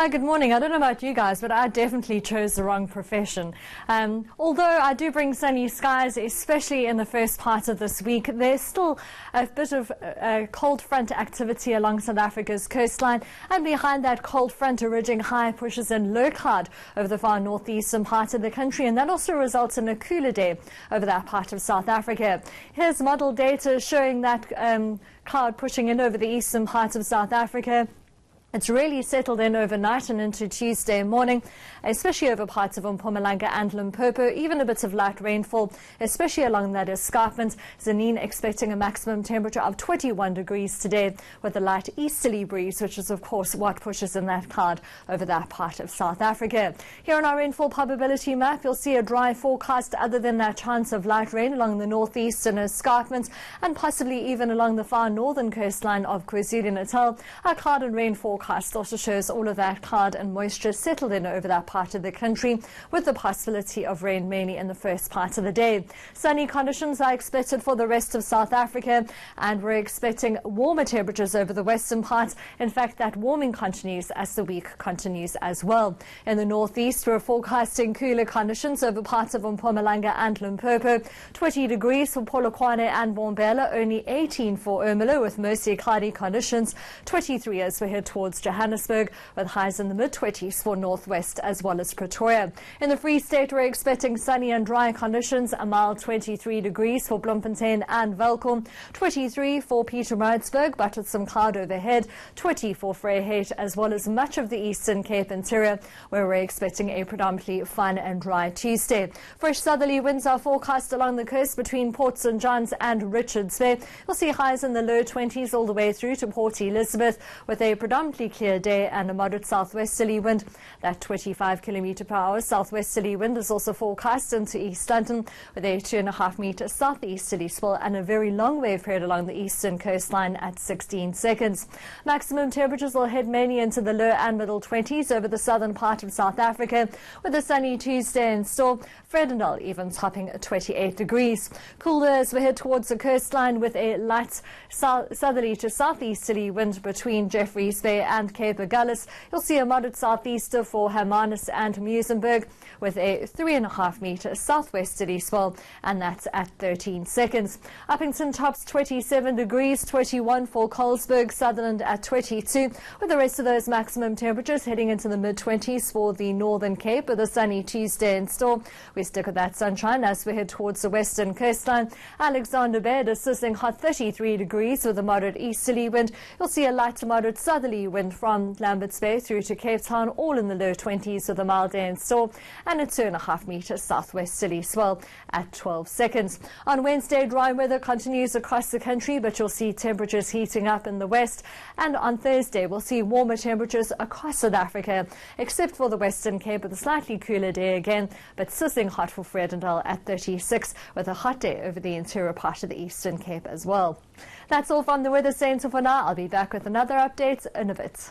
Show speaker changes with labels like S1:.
S1: Hi, good morning. I don't know about you guys, but I definitely chose the wrong profession. Although I do bring sunny skies, especially in the first part of this week, there's still a bit of cold front activity along South Africa's coastline. And behind that cold front, a ridging high pushes in low cloud over the far northeastern part of the country. And that also results in a cooler day over that part of South Africa. Here's model data showing that cloud pushing in over the eastern part of South Africa. It's really settled in overnight and into Tuesday morning, especially over parts of Mpumalanga and Limpopo. Even a bit of light rainfall, especially along that escarpment. Zanin expecting a maximum temperature of 21 degrees today with a light easterly breeze, which is, of course, what pushes in that cloud over that part of South Africa. Here on our rainfall probability map, you'll see a dry forecast other than that chance of light rain along the northeastern escarpment and possibly even along the far northern coastline of KwaZulu-Natal. Our cloud and rain forecast also shows all of that cloud and moisture settled in over that part of the country with the possibility of rain mainly in the first part of the day. Sunny conditions are expected for the rest of South Africa, and we're expecting warmer temperatures over the western parts. In fact, that warming continues as the week continues as well. In the northeast, we're forecasting cooler conditions over parts of Mpumalanga and Limpopo. 20 degrees for Polokwane and Mbombela, only 18 for Ermelo with mostly cloudy conditions. 23 as we head towards Johannesburg, with highs in the mid-20s for northwest as well as Pretoria. In the Free State, we're expecting sunny and dry conditions. A mild 23 degrees for Bloemfontein and Welkom, 23 for Pietermaritzburg, but with some cloud overhead, 20 for Vryheid, as well as much of the Eastern Cape interior, where we're expecting a predominantly fine and dry Tuesday. Fresh southerly winds are forecast along the coast between Port St. John's and Richards Bay. You'll see highs in the low 20s all the way through to Port Elizabeth, with a predominantly clear day and a moderate southwesterly wind. That 25 km per hour southwesterly wind is also forecast into East London, with a 2.5 metre southeasterly swell and a very long wave period along the eastern coastline at 16 seconds. Maximum temperatures will head mainly into the low and middle 20s over the southern part of South Africa, with a sunny Tuesday in store. Vredendal even topping 28 degrees. Cooler as we head towards the coastline, with a light southerly to southeasterly wind between Jeffreys Bay and Cape Agulhas. You'll see a moderate southeaster for Hermanus and Muizenberg, with a 3.5 metre southwesterly swell, and that's at 13 seconds. Uppington tops 27 degrees, 21 for Colesberg, Sutherland at 22, with the rest of those maximum temperatures heading into the mid-20s for the Northern Cape, with a sunny Tuesday in store. We stick with that sunshine as we head towards the western coastline. Alexander Bay a sizzling hot 33 degrees with a moderate easterly wind. You'll see a light to moderate southerly wind from Lambert's Bay through to Cape Town, all in the low 20s with a mild day in store, and a 2.5 metre southwesterly swell at 12 seconds. On Wednesday, dry weather continues across the country, but you'll see temperatures heating up in the west. And on Thursday, we'll see warmer temperatures across South Africa, except for the Western Cape, with a slightly cooler day again, but sizzling hot for Vredendal at 36, with a hot day over the interior part of the Eastern Cape as well. That's all from the Weather Centre for now. I'll be back with another update in a bit.